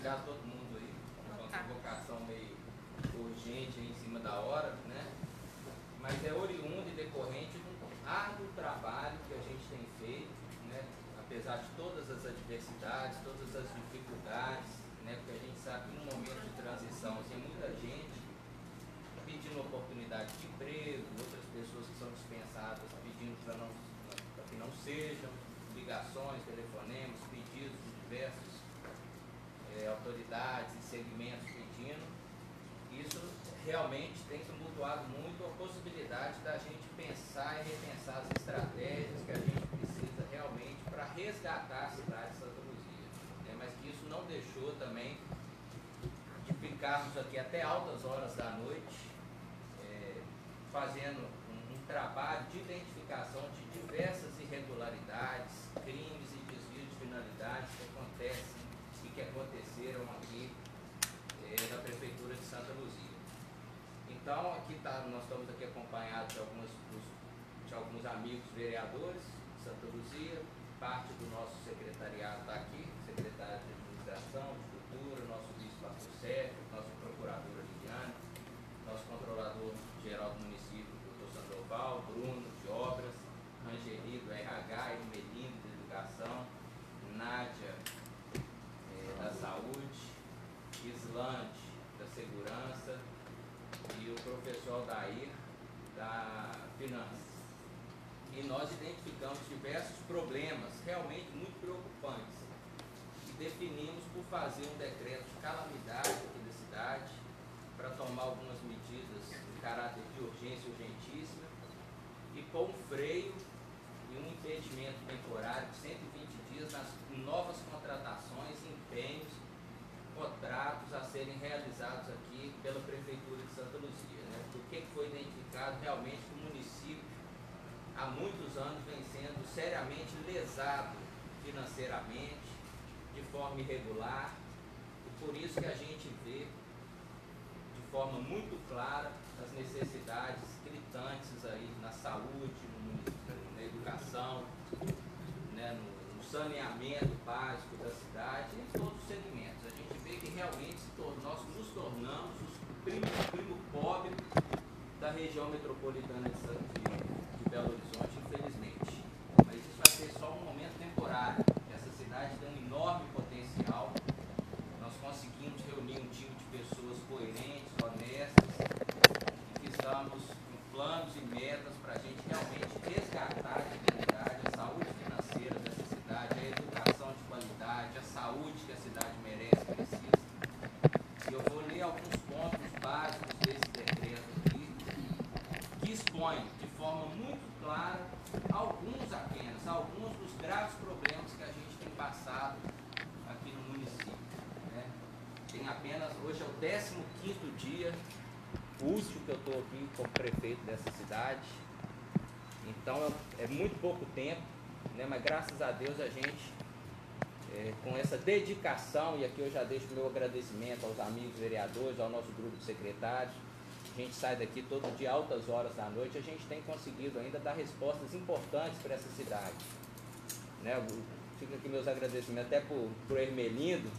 obrigado a todo mundo aí. Uma convocação meio urgente aí em cima da hora, né? Mas é oriundo e decorrente de um árduo trabalho que a gente tem feito, né? Apesar de todas as adversidades, todas as dificuldades, né? Porque a gente sabe que num momento de transição tem muita gente pedindo oportunidade de emprego, outras pessoas que são dispensadas pedindo para que não sejam, ligações, telefonemas, pedidos de diversas autoridades e segmentos pedindo. Isso realmente tem tumultuado muito a possibilidade da gente pensar e repensar as estratégias que a gente precisa realmente para resgatar a cidade de Santa Luzia, né? Mas que isso não deixou também de ficarmos aqui até altas horas da noite fazendo um trabalho de identificação de diversas irregularidades, crimes e desvios de finalidades que acontecem e que aconteceram aqui na Prefeitura de Santa Luzia. Então, nós estamos aqui acompanhados de alguns amigos vereadores de Santa Luzia, parte do nosso secretariado está aqui, secretário de Administração, de Cultura, nosso vice-pastor Sérgio, nossa procuradora Liliane, nosso controlador-geral do município, doutor Sandoval, Bruno, de Obras, Angeli, do RH, Irmelino, de Educação, Nádia, da Saúde, Islande, da Segurança, e o professor Aldair, da Finanças. E nós identificamos diversos problemas realmente muito preocupantes e definimos por fazer um decreto de calamidade aqui da cidade para tomar algumas medidas de caráter de urgência urgentíssima e pôr um freio e um impedimento temporário de 120 dias nas novas contratações, empenhos, contratos a serem realizados aqui pela Prefeitura de Santa Luzia, né? Porque foi identificado realmente que o município há muitos anos vem sendo seriamente lesado financeiramente, de forma irregular, e por isso que a gente vê de forma muito clara as necessidades gritantes aí na saúde, na educação, né, no saneamento básico da cidade, em todos os segmentos. A gente vê que realmente nós nos tornamos os primo pobre da região metropolitana de Belo Horizonte, infelizmente. Mas isso vai ser só um momento temporário. Essa cidade tem um enorme potencial. Nós conseguimos reunir um time de pessoas coerentes, honestas, e que estamos com planos e metas para a gente realmente resgatar a dignidade, a saúde financeira dessa cidade, a educação de qualidade, a saúde que a cidade merece e precisa. E eu vou ler alguns pontos básicos desse decreto aqui, que expõe de forma muito clara alguns dos graves problemas que a gente tem passado aqui no município, né? Tem apenas, hoje é o 15º dia útil que eu estou aqui como prefeito dessa cidade, então é muito pouco tempo, né? Mas graças a Deus a gente, com essa dedicação, e aqui eu já deixo o meu agradecimento aos amigos vereadores, ao nosso grupo de secretários, a gente sai daqui todo dia, altas horas da noite, a gente tem conseguido ainda dar respostas importantes para essa cidade, né? Fica aqui meus agradecimentos até por Hermelindo,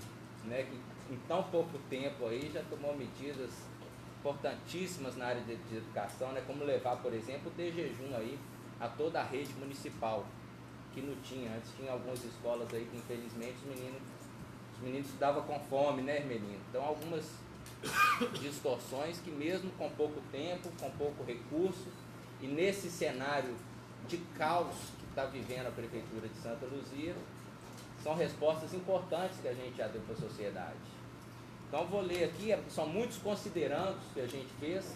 né, que em tão pouco tempo aí já tomou medidas importantíssimas na área de educação, né, como levar, por exemplo, o jejum aí a toda a rede municipal, que não tinha. Antes tinha algumas escolas aí que infelizmente os meninos estudavam com fome, né, Hermelino? Então algumas distorções que mesmo com pouco tempo, com pouco recurso, e nesse cenário de caos que está vivendo a Prefeitura de Santa Luzia, são respostas importantes que a gente já deu para a sociedade. Então vou ler aqui, são muitos considerandos que a gente fez,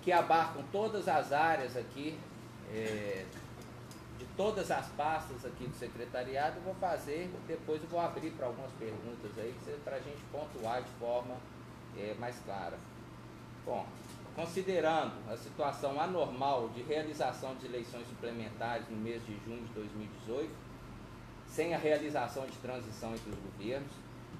que abarcam todas as áreas aqui, de todas as pastas aqui do secretariado. Eu vou fazer, depois eu vou abrir para algumas perguntas aí, para a gente pontuar de forma mais clara. Bom, considerando a situação anormal de realização de eleições suplementares no mês de junho de 2018, sem a realização de transição entre os governos,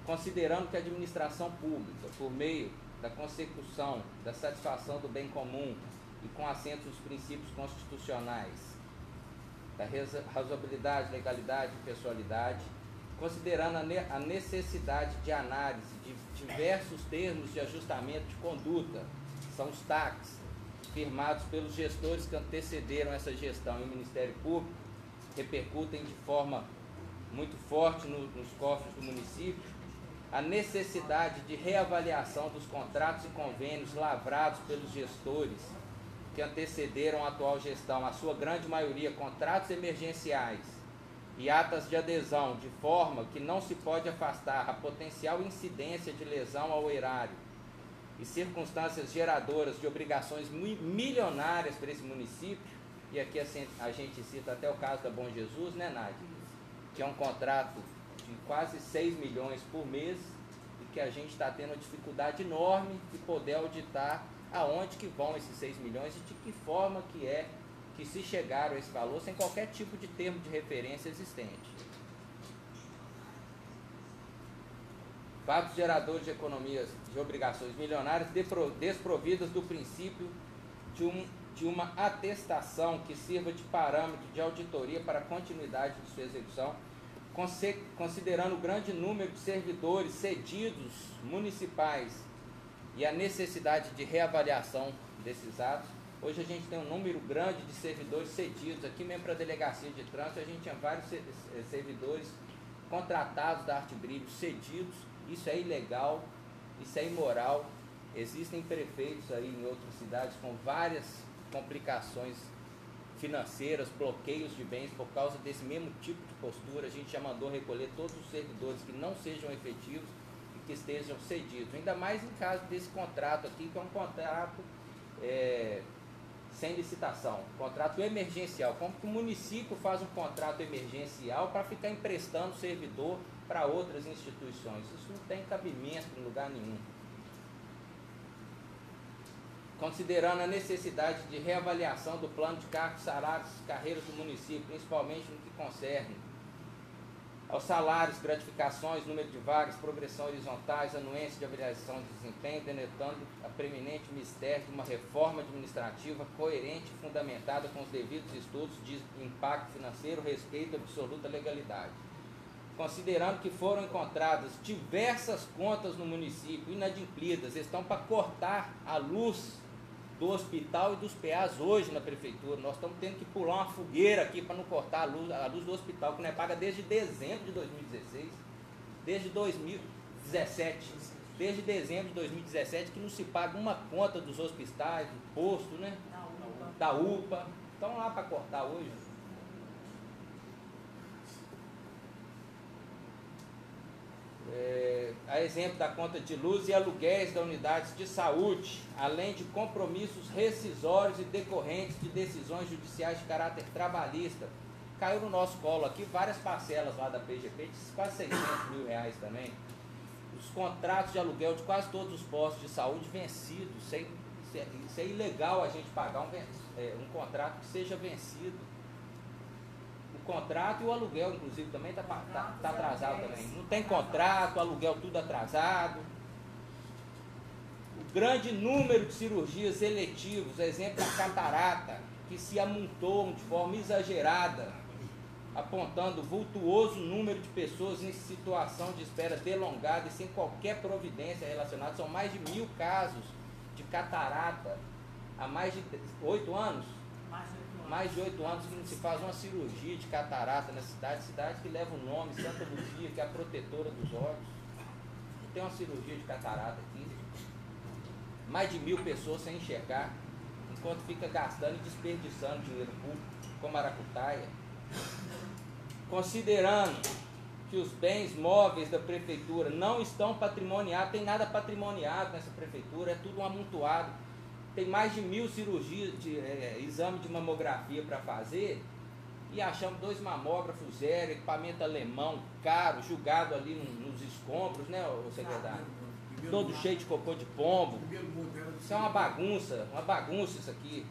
considerando que a administração pública, por meio da consecução da satisfação do bem comum e com assento nos princípios constitucionais, da razoabilidade, legalidade e pessoalidade, considerando a necessidade de análise de diversos termos de ajustamento de conduta, são os TACs, firmados pelos gestores que antecederam essa gestão e o Ministério Público, repercutem de forma muito forte nos cofres do município, a necessidade de reavaliação dos contratos e convênios lavrados pelos gestores que antecederam a atual gestão, a sua grande maioria contratos emergenciais e atas de adesão, de forma que não se pode afastar a potencial incidência de lesão ao erário e circunstâncias geradoras de obrigações milionárias para esse município, e aqui a gente cita até o caso da Bom Jesus, né, Nádia? Que é um contrato de quase 6 milhões por mês e que a gente está tendo uma dificuldade enorme de poder auditar aonde que vão esses 6 milhões e de que forma que se chegaram a esse valor sem qualquer tipo de termo de referência existente. Fatos geradores de economias de obrigações milionárias desprovidas do princípio de uma atestação que sirva de parâmetro de auditoria para a continuidade de sua execução, considerando o grande número de servidores cedidos municipais e a necessidade de reavaliação desses atos. Hoje a gente tem um número grande de servidores cedidos. Aqui mesmo para a Delegacia de Trânsito a gente tinha vários servidores contratados da Arte Brilho cedidos. Isso é ilegal, isso é imoral. Existem prefeitos aí em outras cidades com várias complicações financeiras, bloqueios de bens por causa desse mesmo tipo de postura. A gente já mandou recolher todos os servidores que não sejam efetivos e que estejam cedidos. Ainda mais em caso desse contrato aqui, que é um contrato sem licitação, contrato emergencial. Como que o município faz um contrato emergencial para ficar emprestando servidor para outras instituições? Isso não tem cabimento em lugar nenhum. Considerando a necessidade de reavaliação do plano de cargos, salários e carreiras do município, principalmente no que concerne aos salários, gratificações, número de vagas, progressão horizontais, anuência de avaliação de desempenho, denotando a preeminente mistério de uma reforma administrativa coerente e fundamentada com os devidos estudos de impacto financeiro, respeito e absoluta legalidade. Considerando que foram encontradas diversas contas no município inadimplidas, estão para cortar a luz do hospital e dos PAs hoje na prefeitura. Nós estamos tendo que pular uma fogueira aqui para não cortar a luz do hospital, que não é paga desde dezembro de 2016, desde 2017, desde dezembro de 2017 que não se paga uma conta dos hospitais, do posto, né? Da UPA. Estão lá para cortar hoje. A exemplo da conta de luz e aluguéis da unidades de saúde, além de compromissos rescisórios e decorrentes de decisões judiciais de caráter trabalhista. Caiu no nosso colo aqui várias parcelas lá da PGP, de quase 600 mil reais também. Os contratos de aluguel de quase todos os postos de saúde vencidos. Isso é ilegal a gente pagar um contrato que seja vencido. O contrato e o aluguel, inclusive, também está atrasado também. Não tem contrato, aluguel tudo atrasado. O grande número de cirurgias eletivas, exemplo da catarata, que se amontoam de forma exagerada, apontando vultuoso número de pessoas em situação de espera delongada e sem qualquer providência relacionada. São mais de 1000 casos de catarata há mais de 8 anos. Mais de 8 anos que não se faz uma cirurgia de catarata na cidade que leva o nome Santa Luzia, que é a protetora dos olhos. Não tem uma cirurgia de catarata aqui. Mais de 1000 pessoas sem enxergar, enquanto fica gastando e desperdiçando dinheiro público com maracutaia. Considerando que os bens móveis da prefeitura não estão patrimoniados, tem nada patrimoniado nessa prefeitura, é tudo um amontoado. Tem mais de 1000 cirurgias de exame de mamografia para fazer e achamos 2 mamógrafos zero, equipamento alemão, caro, julgado ali nos escombros, né, ô secretário? Todo cheio de cocô de pombo. Isso é uma bagunça isso aqui.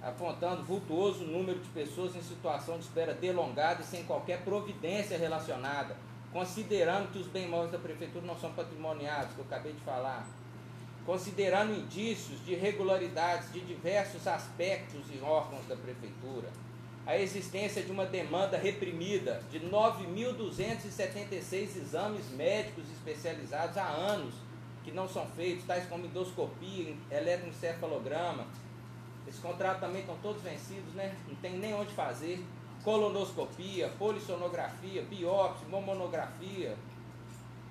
Apontando vultuoso número de pessoas em situação de espera delongada e sem qualquer providência relacionada, considerando que os bens móveis da prefeitura não são patrimoniados, que eu acabei de falar. Considerando indícios de irregularidades de diversos aspectos e órgãos da prefeitura, a existência de uma demanda reprimida de 9.276 exames médicos especializados há anos que não são feitos, tais como endoscopia, eletroencefalograma. Esses contratos também estão todos vencidos, né? Não tem nem onde fazer. Colonoscopia, polissonografia, biópsia, mamonografia,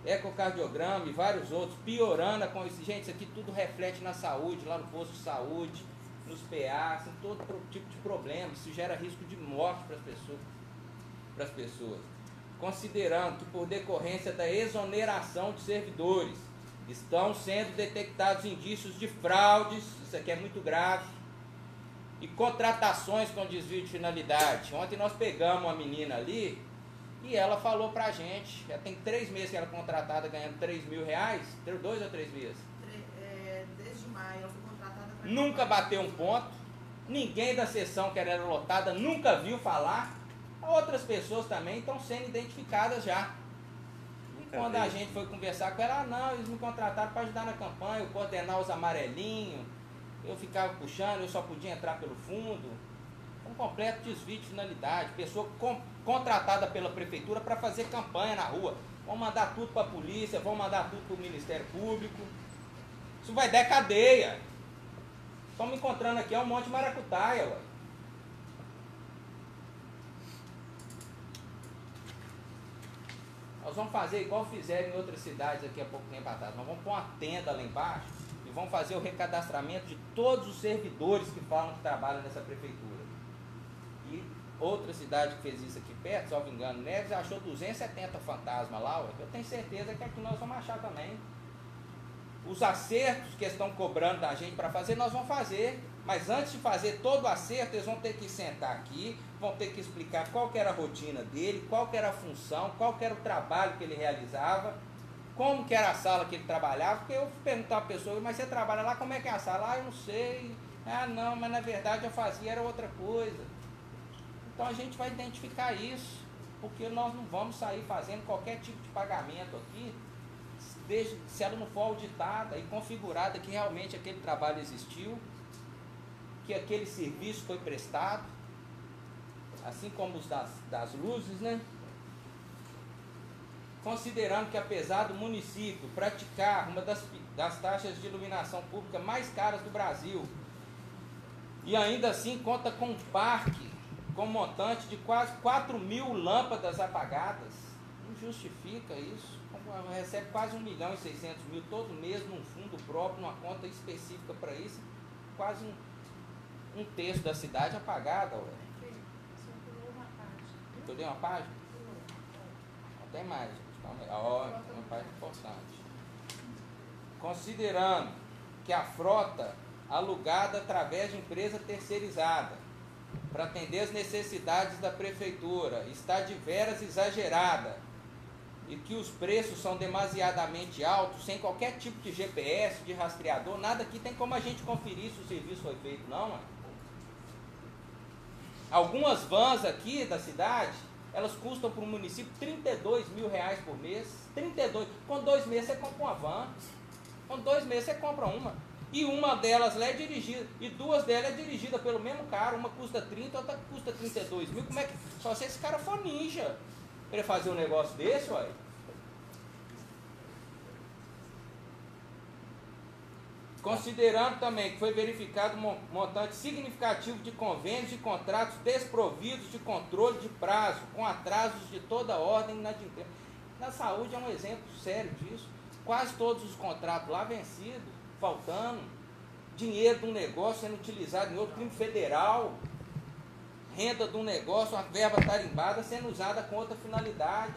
ecocardiograma e vários outros, piorando com isso. Gente, isso aqui tudo reflete na saúde, lá no posto de saúde, nos PAs, em todo tipo de problema. Isso gera risco de morte para as pessoas. Considerando que por decorrência da exoneração de servidores, estão sendo detectados indícios de fraudes, isso aqui é muito grave, e contratações com desvio de finalidade. Ontem nós pegamos uma menina ali e ela falou pra gente, já tem 3 meses que ela é contratada ganhando R$3.000, 2 ou 3 meses? Desde maio, ela foi contratada pra... Nunca bateu um ponto, ninguém da sessão que era lotada nunca viu falar, outras pessoas também estão sendo identificadas já. E quando a gente foi conversar com ela, não, eles me contrataram para ajudar na campanha, eu coordenar os amarelinhos, eu ficava puxando, eu só podia entrar pelo fundo. Um completo desvio de finalidade. Pessoa contratada pela prefeitura para fazer campanha na rua. Vão mandar tudo para a polícia, vão mandar tudo para o Ministério Público. Isso vai dar cadeia. Estamos encontrando aqui, é um monte de maracutaia, ué. Nós vamos fazer igual fizeram em outras cidades aqui há pouco tempo atrás. Nós vamos pôr uma tenda lá embaixo e vamos fazer o recadastramento de todos os servidores que falam que trabalham nessa prefeitura. E outra cidade que fez isso aqui perto, salvo engano, Neves, achou 270 fantasmas lá, ué. Eu tenho certeza que aqui nós vamos achar também. Os acertos que estão cobrando da gente para fazer, nós vamos fazer. Mas antes de fazer todo o acerto, eles vão ter que sentar aqui, vão ter que explicar qual que era a rotina dele, qual que era a função, qual que era o trabalho que ele realizava, como que era a sala que ele trabalhava. Porque eu perguntar a pessoa, mas você trabalha lá, como é que é a sala? Ah, eu não sei. Ah, não, mas na verdade eu fazia, era outra coisa. Então a gente vai identificar isso, porque nós não vamos sair fazendo qualquer tipo de pagamento aqui, desde se ela não for auditada e configurada que realmente aquele trabalho existiu, que aquele serviço foi prestado, assim como os das luzes, né? Considerando que apesar do município praticar uma das taxas de iluminação pública mais caras do Brasil, e ainda assim conta com um parque com montante de quase 4.000 lâmpadas apagadas, não justifica isso. Recebe quase 1.600.000 todo mês num fundo próprio, numa conta específica para isso, quase um terço da cidade apagada, ué. Só pulou uma página. Pulei uma página? Não tem mais, gente. Uma página importante. Considerando que a frota alugada através de empresa terceirizada para atender as necessidades da prefeitura está de veras exagerada e que os preços são demasiadamente altos, sem qualquer tipo de GPS, de rastreador, nada aqui tem como a gente conferir se o serviço foi feito, não, mano. Algumas vans aqui da cidade, elas custam para o município R$32.000 por mês. 32. Com 2 meses você compra uma van. Com 2 meses você compra uma. E uma delas lá é dirigida, e 2 delas é dirigida pelo mesmo cara. Uma custa 30, outra custa 32.000. Como é que... Só se esse cara for ninja para ele fazer um negócio desse, ué. Considerando também que foi verificado um montante significativo de convênios e contratos desprovidos de controle de prazo, com atrasos de toda ordem inadimplência. Na saúde é um exemplo sério disso. Quase todos os contratos lá vencidos, faltando, dinheiro de um negócio sendo utilizado em outro, crime federal, renda de um negócio, uma verba tarimbada sendo usada com outra finalidade.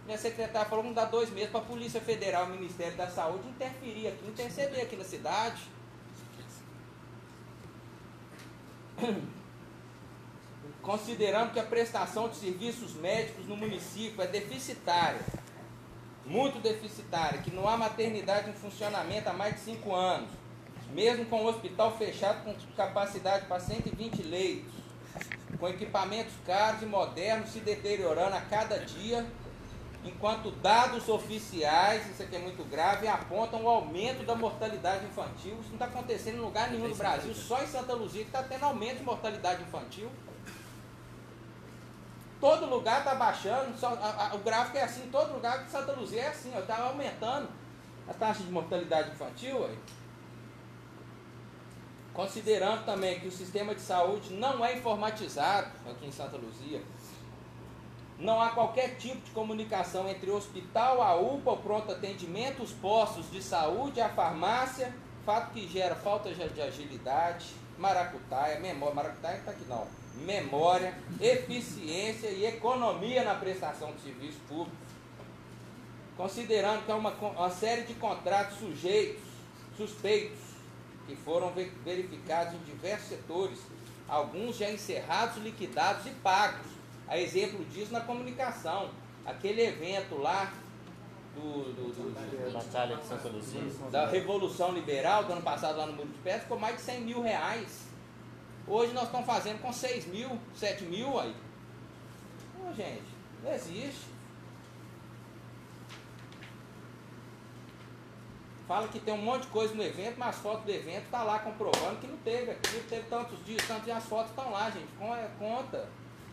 Minha secretária falou que não dá 2 meses para a Polícia Federal e o Ministério da Saúde interferir aqui, interceder aqui na cidade. Considerando que a prestação de serviços médicos no município é deficitária, muito deficitária, que não há maternidade em funcionamento há mais de 5 anos, mesmo com o hospital fechado com capacidade para 120 leitos, com equipamentos caros e modernos se deteriorando a cada dia, enquanto dados oficiais, isso aqui é muito grave, apontam o aumento da mortalidade infantil. Isso não está acontecendo em lugar nenhum do Brasil, só em Santa Luzia que está tendo aumento de mortalidade infantil. todo lugar está baixando, o gráfico é assim, em todo lugar de Santa Luzia é assim, está aumentando a taxa de mortalidade infantil. Ó. Considerando também que o sistema de saúde não é informatizado aqui em Santa Luzia, não há qualquer tipo de comunicação entre o hospital, a UPA, o pronto atendimento, os postos de saúde, a farmácia, fato que gera falta de agilidade, maracutaia, memória, maracutaia está aqui não, memória, eficiência e economia na prestação de serviços públicos. Considerando que há uma série de contratos suspeitos, que foram verificados em diversos setores, alguns já encerrados, liquidados e pagos. A exemplo disso na comunicação. Aquele evento lá Batalha de Santa Luzia, da Revolução Liberal do ano passado lá no Muro de Pedra, ficou mais de 100 mil reais. Hoje nós estamos fazendo com 6 mil, 7 mil aí. Pô, gente, não existe. Fala que tem um monte de coisa no evento, mas as fotos do evento está lá comprovando que não teve aquilo, teve tantos dias, e as fotos estão lá, gente. Conta.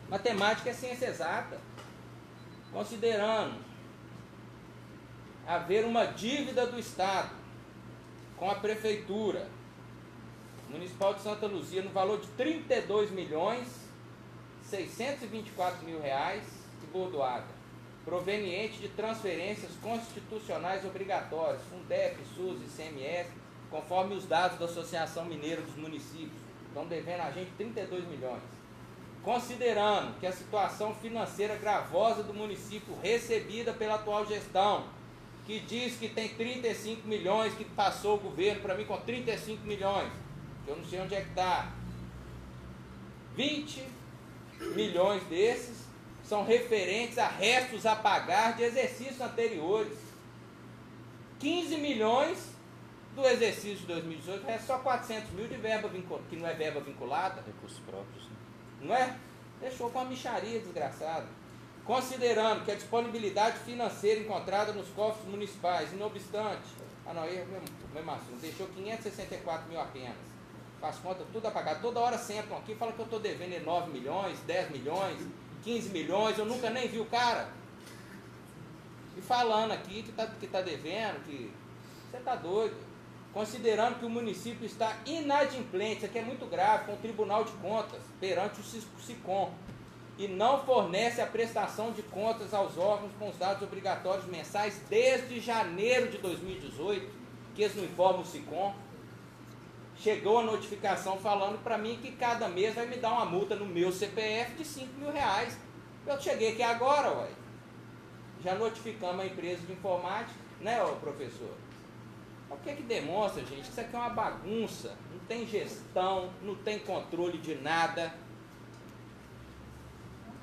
Matemática é ciência exata. Considerando haver uma dívida do Estado com a Prefeitura Municipal de Santa Luzia no valor de R$ 32.624.000 e bordoada, proveniente de transferências constitucionais obrigatórias, Fundef, SUS e ICMS, conforme os dados da Associação Mineira dos Municípios. Estão devendo a gente 32 milhões. Considerando que a situação financeira gravosa do município recebida pela atual gestão, que diz que tem 35 milhões, que passou o governo para mim com 35 milhões, que eu não sei onde é que está. 20 milhões desses são referentes a restos a pagar de exercícios anteriores. 15 milhões do exercício de 2018, é só 400 mil de verba vinculada, que não é verba vinculada. Recursos próprios. Né? Não é? Deixou com uma mixaria desgraçada. Considerando que a disponibilidade financeira encontrada nos cofres municipais, não obstante, é o mesmo assunto, deixou 564 mil apenas. Faz conta, tudo apagado. Toda hora sentam aqui e falam que eu estou devendo 9 milhões, 10 milhões, 15 milhões, eu nunca nem vi o cara. E falando aqui que tá devendo, que você está doido. Considerando que o município está inadimplente, isso aqui é muito grave, com o Tribunal de Contas, perante o SICOM, e não fornece a prestação de contas aos órgãos com os dados obrigatórios mensais desde janeiro de 2018, que eles não informam o SICOM. Chegou a notificação falando para mim que cada mês vai me dar uma multa no meu CPF de 5 mil reais. Eu cheguei aqui agora, ué. Já notificamos a empresa de informática, né, ô professor? O que é que demonstra, gente? Isso aqui é uma bagunça. Não tem gestão, não tem controle de nada.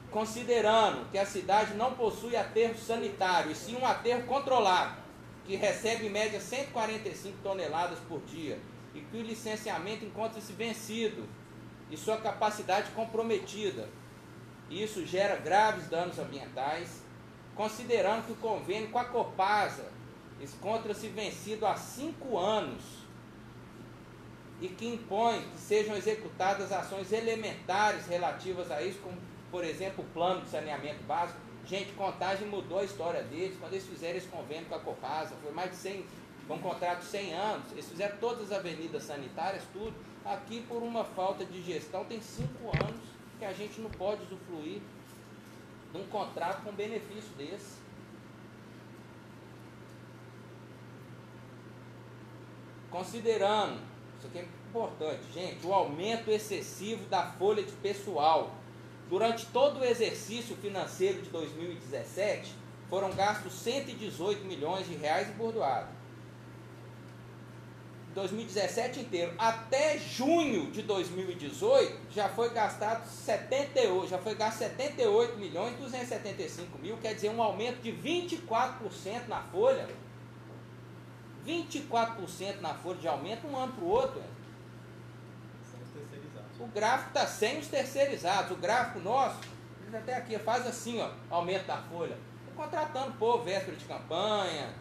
Considerando que a cidade não possui aterro sanitário, e sim um aterro controlado, que recebe em média 145 toneladas por dia, e que o licenciamento encontra-se vencido e sua capacidade comprometida. Isso gera graves danos ambientais, considerando que o convênio com a Copasa encontra-se vencido há 5 anos e que impõe que sejam executadas ações elementares relativas a isso, como, por exemplo, o plano de saneamento básico. Gente, Contagem mudou a história deles quando eles fizeram esse convênio com a Copasa. Foi mais de 100, foi um contrato de 100 anos. Eles fizeram todas as avenidas sanitárias, tudo. Aqui, por uma falta de gestão, tem 5 anos que a gente não pode usufruir de um contrato com benefício desse. Considerando, isso aqui é importante, gente, o aumento excessivo da folha de pessoal. Durante todo o exercício financeiro de 2017, foram gastos 118 milhões de reais em bordoado. 2017 inteiro. Até junho de 2018, já foi gastado 78 milhões e 275 mil, quer dizer, um aumento de 24% na folha. 24% na folha de aumento, um ano para o outro. São os terceirizados. O gráfico está sem os terceirizados. O gráfico nosso, ele até aqui faz assim, ó, aumento da folha. Estou contratando povo, véspera de campanha.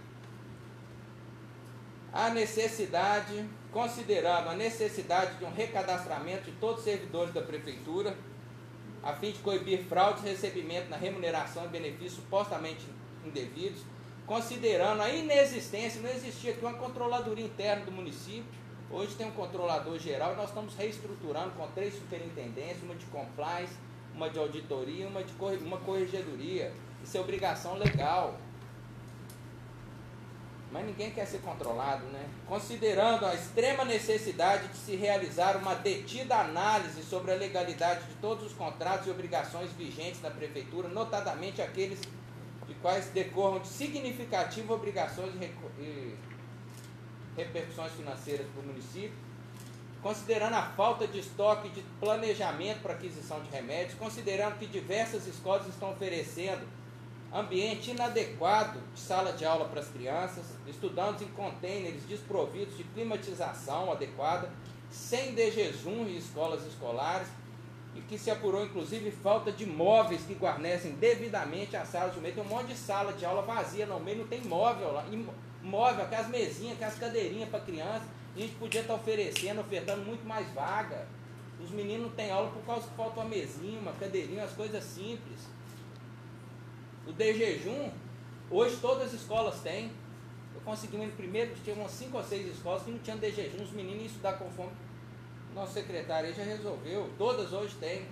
A necessidade, considerando a necessidade de um recadastramento de todos os servidores da prefeitura, a fim de coibir fraudes e recebimento na remuneração e benefícios supostamente indevidos, considerando a inexistência, não existia aqui uma controladoria interna do município, hoje tem um controlador geral e nós estamos reestruturando com 3 superintendências, uma de compliance, uma de auditoria, uma corregedoria. Isso é obrigação legal. Mas ninguém quer ser controlado, né? Considerando a extrema necessidade de se realizar uma detida análise sobre a legalidade de todos os contratos e obrigações vigentes na Prefeitura, notadamente aqueles de quais decorram de significativas obrigações e repercussões financeiras para o município, considerando a falta de estoque de planejamento para aquisição de remédios, considerando que diversas escolas estão oferecendo ambiente inadequado de sala de aula para as crianças, estudantes em containers desprovidos de climatização adequada, sem dejejum em escolas escolares, e que se apurou inclusive falta de móveis que guarnecem devidamente as salas de meio. Tem um monte de sala de aula vazia no meio, não tem móvel lá, móvel, aquelas mesinhas, aquelas cadeirinhas para criança. A gente podia estar ofertando muito mais vaga. Os meninos não têm aula por causa que falta uma mesinha, uma cadeirinha, umas coisas simples. O de jejum, hoje todas as escolas têm. Eu consegui no primeiro, tinha umas 5 ou 6 escolas que não tinham de jejum, os meninos iam estudar conforme. Nosso secretário aí já resolveu, todas hoje têm.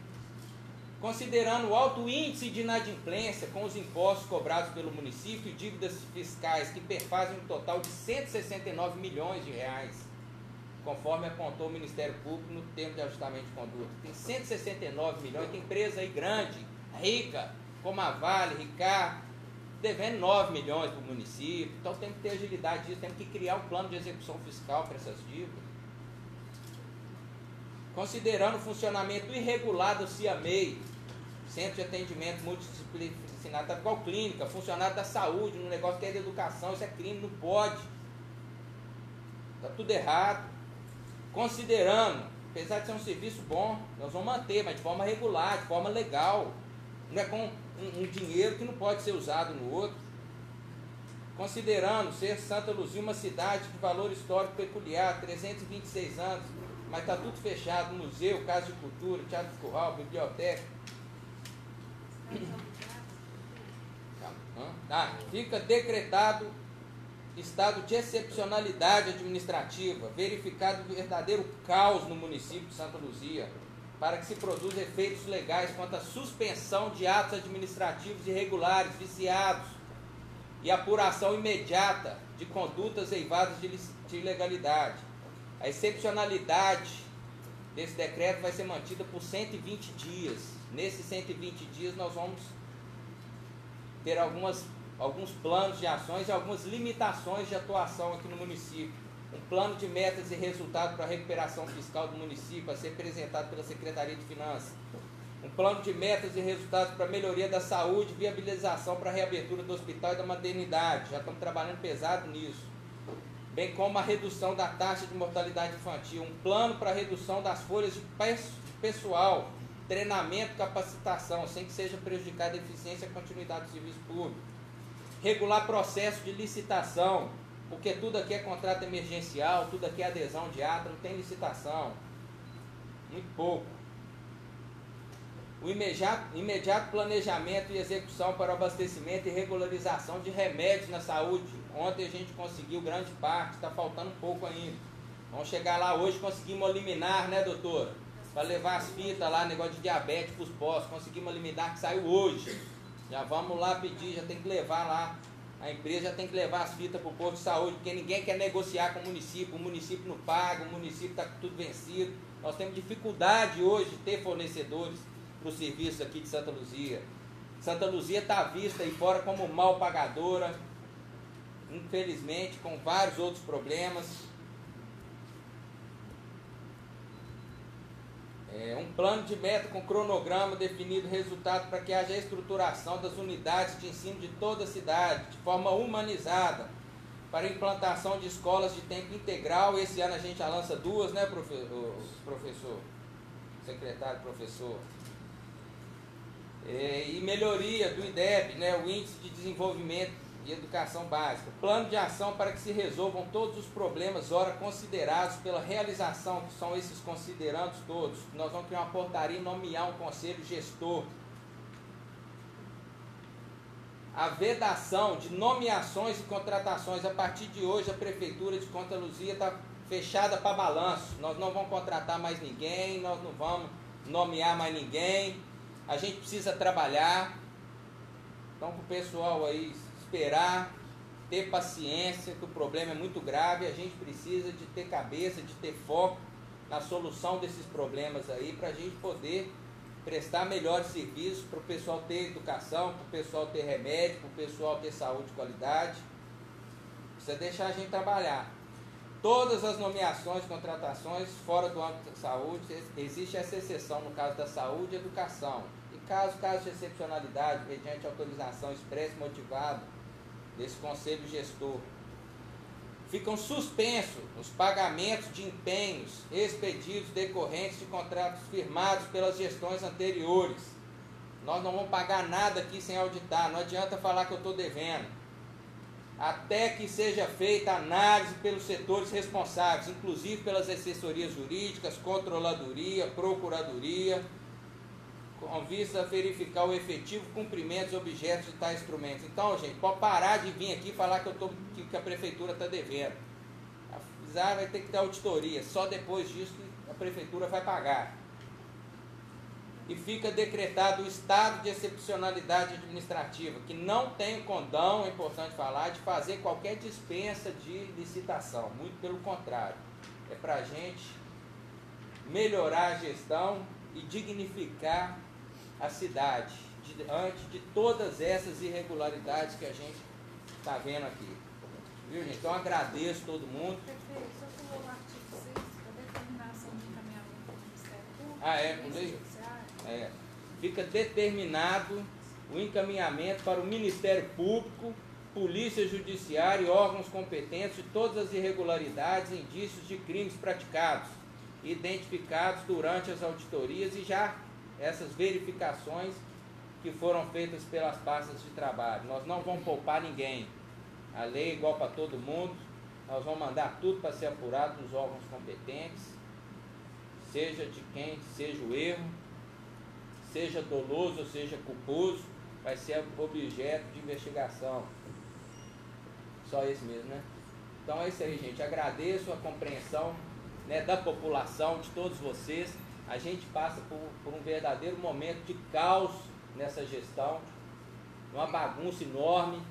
Considerando o alto índice de inadimplência com os impostos cobrados pelo município e dívidas fiscais que perfazem um total de 169 milhões de reais, conforme apontou o Ministério Público no termo de ajustamento de conduta. Tem 169 milhões, tem empresa aí grande, rica, como a Vale, Ricardo, devendo 9 milhões para o município. Então tem que ter agilidade disso, tem que criar um plano de execução fiscal para essas dívidas. Considerando o funcionamento irregular do CIAMEI, Centro de Atendimento Multidisciplinar, tá igual clínica, funcionário da saúde, no negócio que é de educação, isso é crime, não pode. Está tudo errado. Considerando, apesar de ser um serviço bom, nós vamos manter, mas de forma regular, de forma legal. Não é com um dinheiro que não pode ser usado no outro. Considerando ser Santa Luzia uma cidade de valor histórico peculiar, 326 anos, mas está tudo fechado, museu, casa de cultura, teatro de curral, biblioteca. Fica decretado estado de excepcionalidade administrativa, verificado o verdadeiro caos no município de Santa Luzia, para que se produza efeitos legais quanto à suspensão de atos administrativos irregulares, viciados, e apuração imediata de condutas eivadas de ilegalidade. A excepcionalidade desse decreto vai ser mantida por 120 dias. Nesses 120 dias nós vamos ter alguns planos de ações e algumas limitações de atuação aqui no município. Um plano de metas e resultados para a recuperação fiscal do município a ser apresentado pela Secretaria de Finanças. Um plano de metas e resultados para a melhoria da saúde, viabilização para a reabertura do hospital e da maternidade. Já estamos trabalhando pesado nisso. Bem como a redução da taxa de mortalidade infantil, um plano para a redução das folhas de pessoal, treinamento e capacitação, sem que seja prejudicada a eficiência e a continuidade do serviço público. Regular processo de licitação, porque tudo aqui é contrato emergencial, tudo aqui é adesão de ata, não tem licitação, muito pouco. O imediato planejamento e execução para o abastecimento e regularização de remédios na saúde. Ontem a gente conseguiu grande parte, está faltando um pouco ainda. Vamos chegar lá hoje, conseguimos eliminar, né, doutora? Para levar as fitas lá, negócio de diabetes para os postos, conseguimos eliminar que saiu hoje. Já vamos lá pedir, já tem que levar lá, a empresa já tem que levar as fitas para o posto de saúde, porque ninguém quer negociar com o município não paga, o município está tudo vencido. Nós temos dificuldade hoje de ter fornecedores para o serviço aqui de Santa Luzia. Santa Luzia está vista aí fora como mal pagadora, infelizmente, com vários outros problemas. Um plano de meta com cronograma definido, resultado para que haja estruturação das unidades de ensino de toda a cidade, de forma humanizada, para a implantação de escolas de tempo integral. Esse ano a gente já lança 2, né, professor? Secretário, professor. E melhoria do INDEB, né, o Índice de Desenvolvimento e educação básica. Plano de ação para que se resolvam todos os problemas ora considerados pela realização, que são esses considerandos todos. Nós vamos criar uma portaria e nomear um conselho gestor. A vedação de nomeações e contratações. A partir de hoje, a Prefeitura de Conta Luzia está fechada para balanço. Nós não vamos contratar mais ninguém, nós não vamos nomear mais ninguém. A gente precisa trabalhar. Então, para o pessoal aí esperar, ter paciência, que o problema é muito grave. A gente precisa de ter cabeça, de ter foco na solução desses problemas aí, para a gente poder prestar melhores serviços, para o pessoal ter educação, para o pessoal ter remédio, para o pessoal ter saúde de qualidade. Precisa deixar a gente trabalhar. Todas as nomeações, contratações fora do âmbito da saúde, existe essa exceção no caso da saúde e educação. E caso de excepcionalidade, mediante autorização expressa e motivada desse conselho gestor, ficam suspensos os pagamentos de empenhos expedidos decorrentes de contratos firmados pelas gestões anteriores. Nós não vamos pagar nada aqui sem auditar, não adianta falar que eu estou devendo. Até que seja feita análise pelos setores responsáveis, inclusive pelas assessorias jurídicas, controladoria, procuradoria, com vista a verificar o efetivo cumprimento dos objetos de tais instrumentos. Então, gente, pode parar de vir aqui falar que a Prefeitura está devendo. Vai ter que ter auditoria, só depois disso que a Prefeitura vai pagar. E fica decretado o estado de excepcionalidade administrativa, que não tem condão, é importante falar, de fazer qualquer dispensa de licitação. Muito pelo contrário. É para a gente melhorar a gestão e dignificar a cidade diante de todas essas irregularidades que a gente está vendo aqui. Viu, gente? Então agradeço todo mundo. Prefeito, só pulou o artigo 6, a determinação de encaminhamento do Ministério Público. Ah, é? Pulei? É. Fica determinado o encaminhamento para o Ministério Público, Polícia Judiciária e órgãos competentes de todas as irregularidades e indícios de crimes praticados, identificados durante as auditorias e já essas verificações que foram feitas pelas pastas de trabalho. Nós não vamos poupar ninguém. A lei é igual para todo mundo. Nós vamos mandar tudo para ser apurado nos órgãos competentes, seja de quem seja o erro, seja doloso ou seja culposo, vai ser objeto de investigação. Só esse mesmo, né? Então é isso aí, gente. Agradeço a compreensão, né, da população, de todos vocês. A gente passa por um verdadeiro momento de caos nessa gestão, uma bagunça enorme.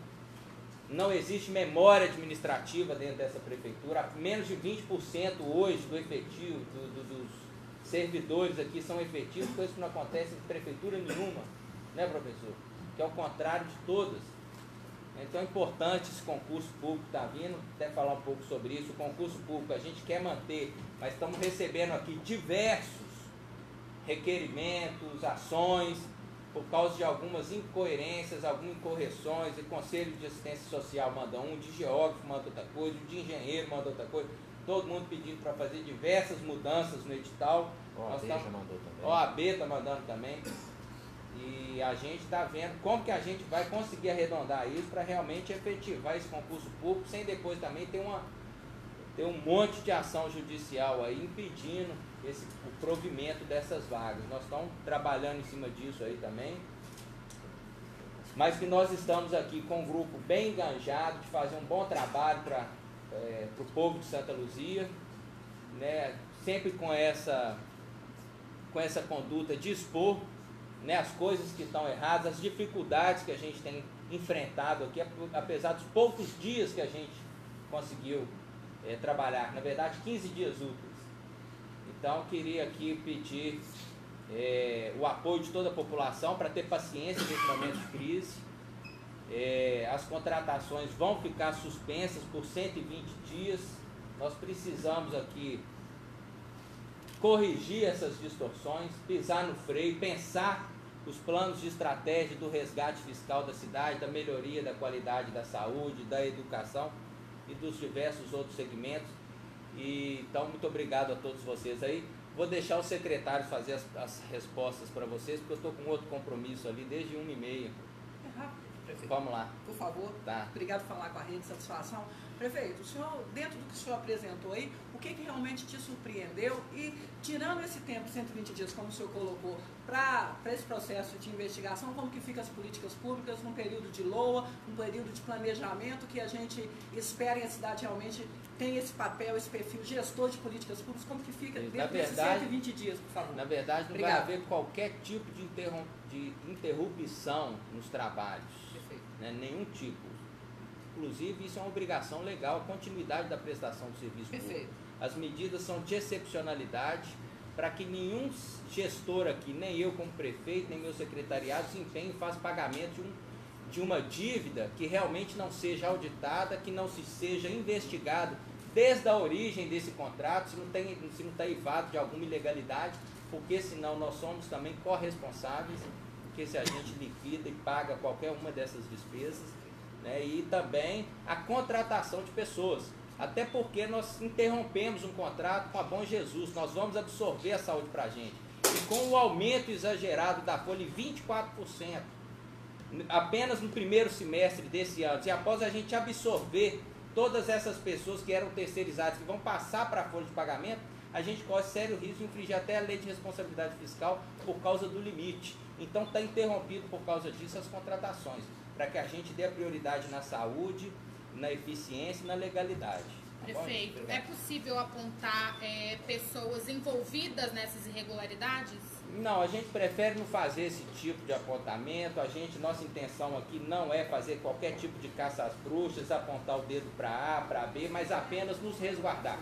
Não existe memória administrativa dentro dessa prefeitura. Menos de 20% hoje do efetivo, dos servidores aqui são efetivos, coisa que não acontece em prefeitura nenhuma, né, professor? Que é o contrário de todas. Então é importante esse concurso público que está vindo, até falar um pouco sobre isso. O concurso público a gente quer manter, mas estamos recebendo aqui diversos requerimentos, ações, por causa de algumas incoerências, algumas incorreções. O Conselho de Assistência Social manda um, de geógrafo manda outra coisa, de engenheiro manda outra coisa. Todo mundo pedindo para fazer diversas mudanças no edital. OAB já mandou também. OAB está mandando também. E a gente está vendo como que a gente vai conseguir arredondar isso para realmente efetivar esse concurso público, sem depois também ter um monte de ação judicial aí impedindo o provimento dessas vagas. Nós estamos trabalhando em cima disso aí também, mas que nós estamos aqui com um grupo bem enganjado de fazer um bom trabalho para o povo de Santa Luzia, né? Sempre com essa conduta de expor, né, as coisas que estão erradas, as dificuldades que a gente tem enfrentado aqui, apesar dos poucos dias que a gente conseguiu trabalhar, na verdade 15 dias úteis. Então queria aqui pedir o apoio de toda a população para ter paciência nesse momento de crise. As contratações vão ficar suspensas por 120 dias. Nós precisamos aqui corrigir essas distorções, pisar no freio, pensar os planos de estratégia do resgate fiscal da cidade, da melhoria da qualidade da saúde, da educação e dos diversos outros segmentos. E então, muito obrigado a todos vocês aí. Vou deixar os secretários fazer as respostas para vocês, porque eu estou com outro compromisso ali desde 1h30. É rápido. prefeito. Vamos lá. Por favor. Tá. Obrigado por falar com a rede, satisfação. Prefeito, o senhor, dentro do que o senhor apresentou aí, o que realmente te surpreendeu e, tirando esse tempo, 120 dias, como o senhor colocou, para esse processo de investigação, como que ficam as políticas públicas num período de LOA, num período de planejamento que a gente espera e a cidade realmente tem esse papel, esse perfil, gestor de políticas públicas, como que fica dentro desses 120 dias, por favor? Na verdade, não Obrigado. vai haver qualquer tipo de interrupção nos trabalhos. Perfeito. Né? Nenhum tipo. Inclusive, isso é uma obrigação legal, a continuidade da prestação do serviço público. Perfeito. As medidas são de excepcionalidade para que nenhum gestor aqui, nem eu como prefeito, nem meu secretariado, se empenhe e faça pagamento de uma dívida que realmente não seja auditada, que não se seja investigado desde a origem desse contrato, se não está eivado de alguma ilegalidade, porque senão nós somos também corresponsáveis, porque se a gente liquida e paga qualquer uma dessas despesas, né, e também a contratação de pessoas, até porque nós interrompemos um contrato com a Bom Jesus, nós vamos absorver a saúde para a gente, e com o aumento exagerado da folha em 24%, apenas no primeiro semestre desse ano, e após a gente absorver todas essas pessoas que eram terceirizadas, que vão passar para a folha de pagamento, a gente corre sério risco de infringir até a lei de responsabilidade fiscal por causa do limite. Então está interrompido por causa disso as contratações, para que a gente dê a prioridade na saúde, na eficiência e na legalidade. Prefeito, é possível apontar pessoas envolvidas nessas irregularidades? Não, a gente prefere não fazer esse tipo de apontamento. Nossa intenção aqui não é fazer qualquer tipo de caça às bruxas, apontar o dedo para A, para B, mas apenas nos resguardar,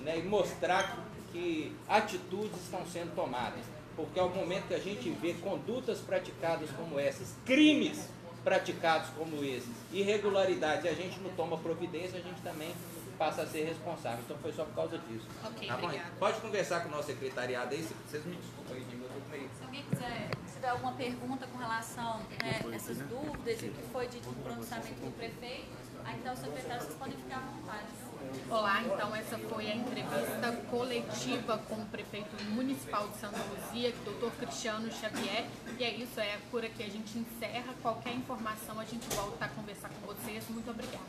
né, e mostrar que atitudes estão sendo tomadas. Porque ao momento que a gente vê condutas praticadas como essas, crimes praticados como esses, irregularidades, e a gente não toma providência, a gente também passa a ser responsável. Então foi só por causa disso. Ok, Tá bom? obrigada. Pode conversar com o nosso secretariado aí, vocês me desculpem aí, eu tô com meio. Se alguém quiser, se tiver alguma pergunta com relação a essas dúvidas e o que foi dito no pronunciamento do prefeito, aí então, secretário, vocês podem ficar à vontade. Olá, então essa foi a entrevista coletiva com o prefeito municipal de Santa Luzia, Dr. Cristiano Xavier, e é isso, é por aqui a gente encerra. Qualquer informação a gente volta a conversar com vocês. Muito obrigada.